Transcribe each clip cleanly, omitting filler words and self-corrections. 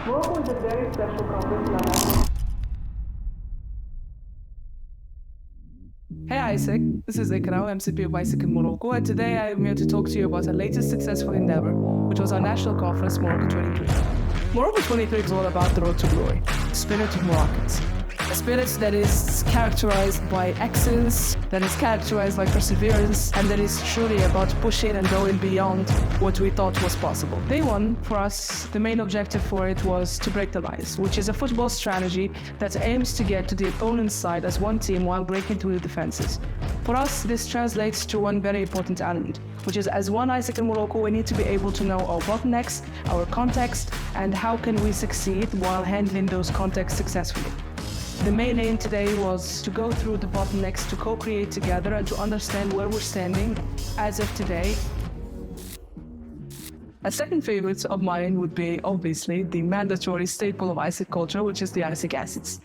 Morocco is a very special conference. Hey AIESEC, this is Ikra, MCP of AIESEC in Morocco, and today I am here to talk to you about our latest successful endeavor, which was our national conference, Morocco 23. Morocco 23 is all about the road to glory, the spirit of Moroccans. A spirit that is characterized by excellence, that is characterized by perseverance, and that is truly about pushing and going beyond what we thought was possible. Day one, for us, the main objective for it was to break the lines, which is a football strategy that aims to get to the opponent's side as one team while breaking through the defenses. For us, this translates to one very important element, which is as one AIESEC in Morocco, we need to be able to know our bottlenecks, our context, and how can we succeed while handling those contexts successfully. The main aim today was to go through the bottlenecks, to co-create together and to understand where we're standing as of today. A second favorite of mine would be, obviously, the mandatory staple of AIESEC culture, which is the AIESEC Acids.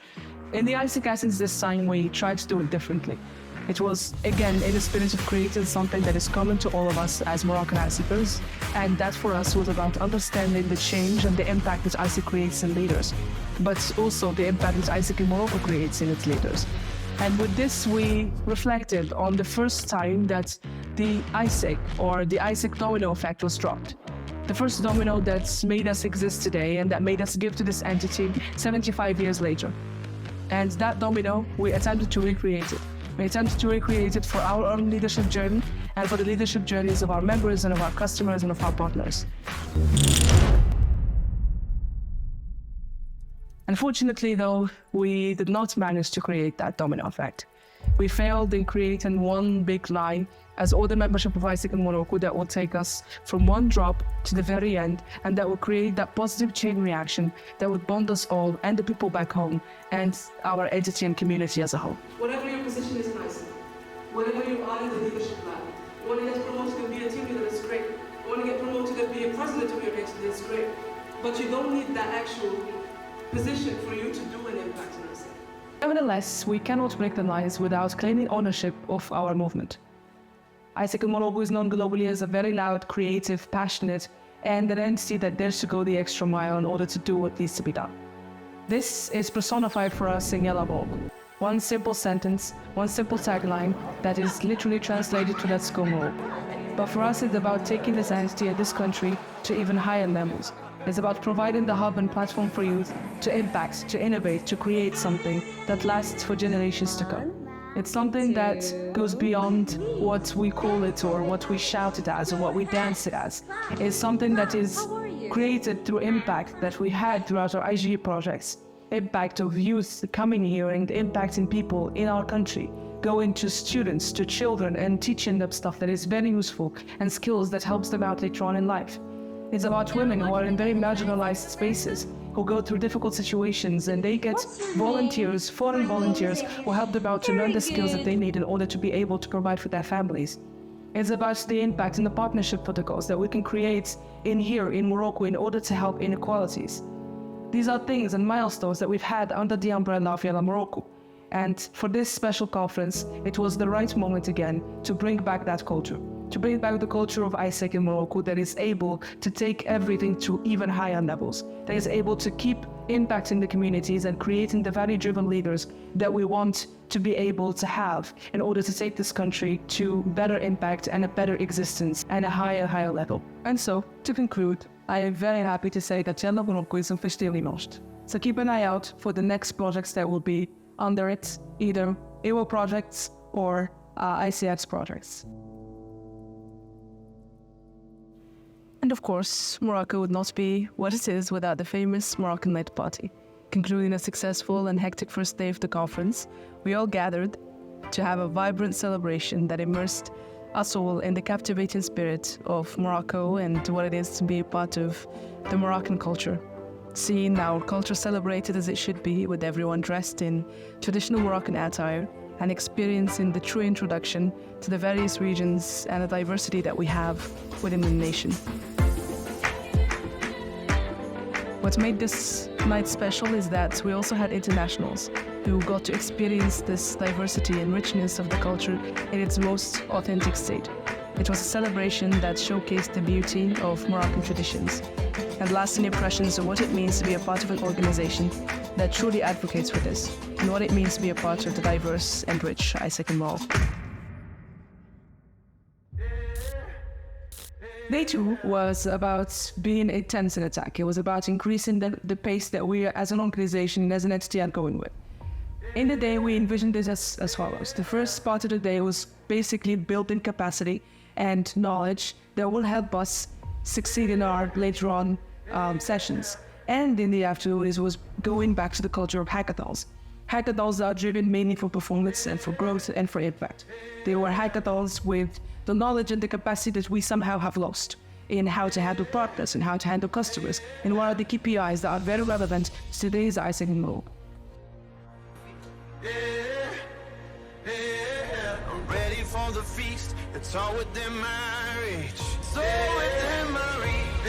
In the AIESEC Acids this time, we tried to do it differently. It was, again, in the spirit of creating something that is common to all of us as Moroccan AIESECers, and that for us was about understanding the change and the impact that AIESEC creates in leaders, but also the impact that AIESEC in Morocco creates in its leaders. And with this, we reflected on the first time that the AIESEC, or the AIESEC domino effect, was dropped. The first domino that's made us exist today and that made us give to this entity 75 years later. And that domino, we attempted to recreate it. We attempted to recreate it for our own leadership journey and for the leadership journeys of our members and of our customers and of our partners. Unfortunately, though, we did not manage to create that domino effect. We failed in creating one big line as all the membership of AIESEC in Morocco that will take us from one drop to the very end, and that will create that positive chain reaction that would bond us all and the people back home and our entity and community as a whole. Whatever your position is in AIESEC, whatever you are in the leadership ladder, you want to get promoted and be a team leader, that's great. You want to get promoted and be a president of your entity, that's great. But you don't need that actual position for you to do an impact in AIESEC. Nevertheless, we cannot break the lines without claiming ownership of our movement. AIESEC in Morocco is known globally as a very loud, creative, passionate, and an entity that dares to go the extra mile in order to do what needs to be done. This is personified for us in YALLA MOROCCO. One simple sentence, one simple tagline that is literally translated to Let's Go Morocco. But for us, it's about taking this entity and this country to even higher levels. It's about providing the hub and platform for youth to impact, to innovate, to create something that lasts for generations to come. It's something that goes beyond what we call it or what we shout it as or what we dance it as. It's something that is created through impact that we had throughout our IGE projects. Impact of youth coming here and impacting people in our country, going to students, to children and teaching them stuff that is very useful and skills that helps them out later on in life. It's about women who are in very marginalized spaces, who go through difficult situations, and they get volunteers, foreign volunteers, who help them out to learn the skills that they need in order to be able to provide for their families. It's about the impact and the partnership protocols that we can create in here in Morocco in order to help inequalities. These are things and milestones that we've had under the umbrella of YALLA MOROCCO. And for this special conference, it was the right moment again to bring back that culture. To bring back the culture of AIESEC in Morocco that is able to take everything to even higher levels, that is able to keep impacting the communities and creating the value-driven leaders that we want to be able to have in order to take this country to better impact and a better existence and a higher level. And so, to conclude, I am very happy to say that YALLA MOROCCO is officially launched. So keep an eye out for the next projects that will be under it, either EWO projects or ICX projects. And of course, Morocco would not be what it is without the famous Moroccan-led party. Concluding a successful and hectic first day of the conference, we all gathered to have a vibrant celebration that immersed us all in the captivating spirit of Morocco and what it is to be a part of the Moroccan culture. Seeing our culture celebrated as it should be, with everyone dressed in traditional Moroccan attire, and experiencing the true introduction to the various regions and the diversity that we have within the nation. What made this night special is that we also had internationals who got to experience this diversity and richness of the culture in its most authentic state. It was a celebration that showcased the beauty of Moroccan traditions and lasting impressions of what it means to be a part of an organization that truly advocates for this, and what it means to be a part of the diverse and rich AIESEC in Morocco. Day 2 was about being a tensor attack. It was about increasing the pace that we as an organization and as an entity are going with. In the day, we envisioned this as follows. The first part of the day was basically building capacity and knowledge that will help us succeed in our later on sessions. And in the afternoon, it was going back to the culture of hackathons. Hackathons are driven mainly for performance and for growth and for impact. They were hackathons with the knowledge and the capacity that we somehow have lost in how to handle partners and how to handle customers, and what are the KPIs that are very relevant to today's AIESEC in Morocco. I'm ready for the feast. It's all within my reach. It's all within my reach.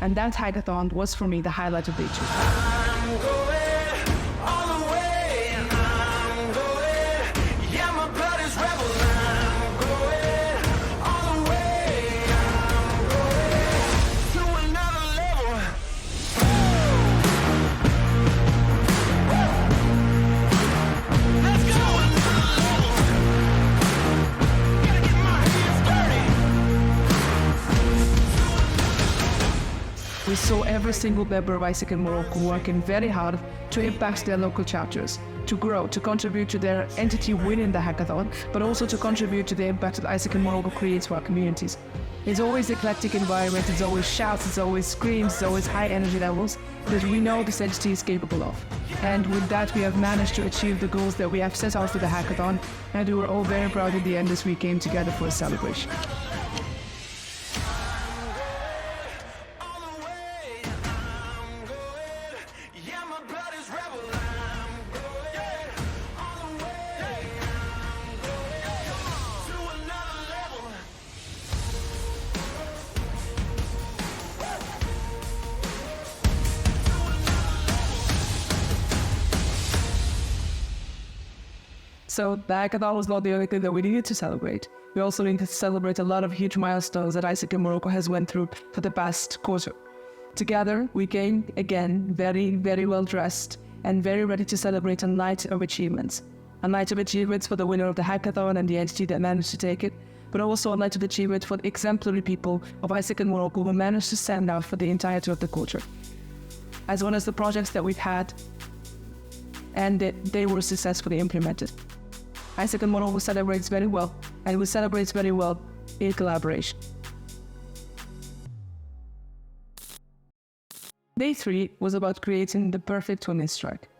And that hackathon was for me the highlight of day 2. I'm going all the way. I'm going. Yeah, my blood is rebel. I'm going all the way. I'm going to another level. Let's go another level. Gotta get my hands dirty. We saw every single member of AIESEC in Morocco working very hard to impact their local chapters, to grow, to contribute to their entity within the hackathon, but also to contribute to the impact that AIESEC in Morocco creates for our communities. It's always eclectic environment, it's always shouts, it's always screams, it's always high energy levels that we know this entity is capable of. And with that, we have managed to achieve the goals that we have set out for the hackathon, and we were all very proud at the end as we came together for a celebration. All the way. I'm going. Yeah, my blood is rebel. I'm going all the way. I'm going to another level. So the hackathon was not the only thing that we needed to celebrate. We also needed to celebrate a lot of huge milestones that AIESEC in Morocco has went through for the past quarter. Together, we came again very, very well dressed and very ready to celebrate a night of achievements. A night of achievements for the winner of the hackathon and the entity that managed to take it, but also a night of achievement for the exemplary people of AIESEC in Morocco who managed to stand out for the entirety of the culture. As well as the projects that we've had, and that they were successfully implemented. AIESEC in Morocco celebrates very well, and we celebrate very well in collaboration. Day 3 was about creating the perfect women's strike.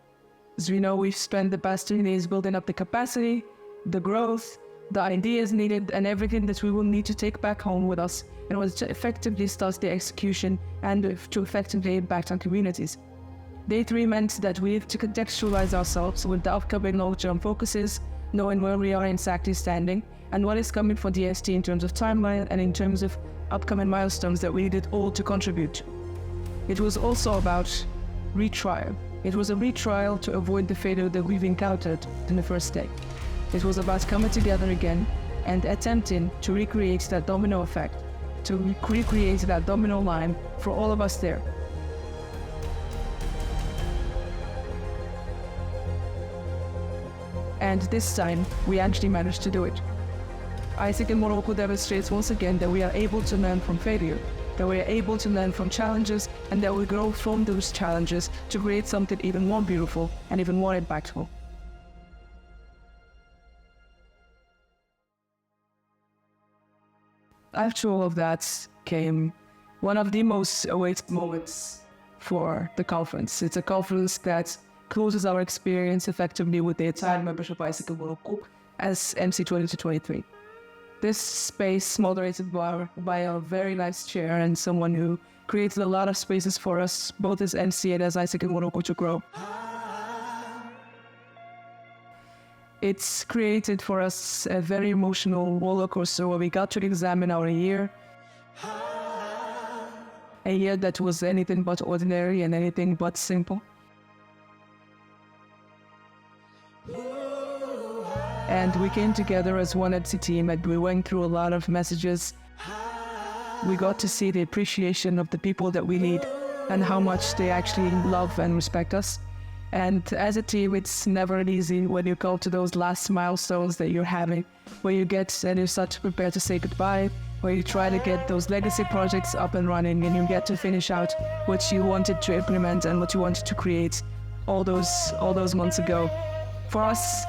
As we know, we've spent the past 3 days building up the capacity, the growth, the ideas needed, and everything that we will need to take back home with us in order to effectively start the execution and to effectively impact our communities. Day 3 meant that we have to contextualize ourselves with the upcoming long-term focuses, knowing where we are exactly standing, and what is coming for DST in terms of timeline and in terms of upcoming milestones that we needed all to contribute to. It was also about retrial. It was a retrial to avoid the failure that we've encountered in the first day. It was about coming together again and attempting to recreate that domino effect, to recreate that domino line for all of us there. And this time, we actually managed to do it. AIESEC in Morocco demonstrates once again that we are able to learn from failure, that we are able to learn from challenges, and that we grow from those challenges to create something even more beautiful and even more impactful. After all of that came one of the most awaited moments for the conference. It's a conference that closes our experience effectively with the entire membership of AIESEC in Morocco as MC 2023. This space moderated by a very nice chair and someone who created a lot of spaces for us, both as MC and as AIESEC in Morocco, to grow. It's created for us a very emotional roller coaster where we got to examine our year. A year that was anything but ordinary and anything but simple. And we came together as one entity team, and we went through a lot of messages. We got to see the appreciation of the people that we lead and how much they actually love and respect us. And as a team, it's never easy when you come to those last milestones that you're having, where you get and you start to prepare to say goodbye, where you try to get those legacy projects up and running, and you get to finish out what you wanted to implement and what you wanted to create all those months ago. For us,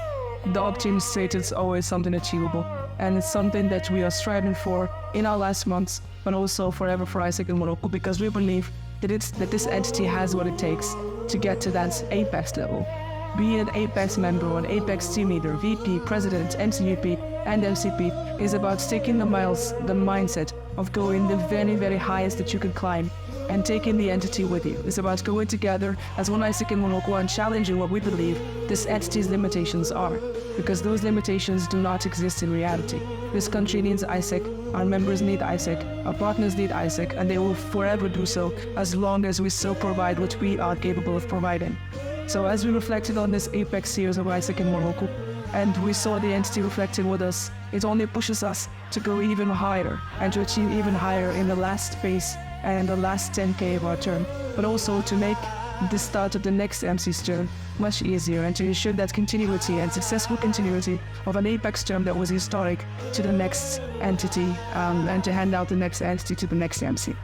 the optimum state is always something achievable, and it's something that we are striving for in our last months, but also forever for AIESEC in Morocco, because we believe that this entity has what it takes to get to that apex level. Be an apex member or an apex team leader, VP, president, MCVP, and MCP is about taking the mindset of going the very, very highest that you can climb and taking the entity with you. It's about going together as one AIESEC in Morocco and challenging what we believe this entity's limitations are, because those limitations do not exist in reality. This country needs AIESEC, our members need AIESEC, our partners need AIESEC, and they will forever do so as long as we still provide what we are capable of providing. So as we reflected on this apex years of AIESEC in Morocco, and we saw the entity reflecting with us, it only pushes us to go even higher and to achieve even higher in the last phase and the last 10K of our term, but also to make the start of the next MC's term much easier and to ensure that continuity and successful continuity of an apex term that was historic to the next entity and to hand out the next entity to the next MC.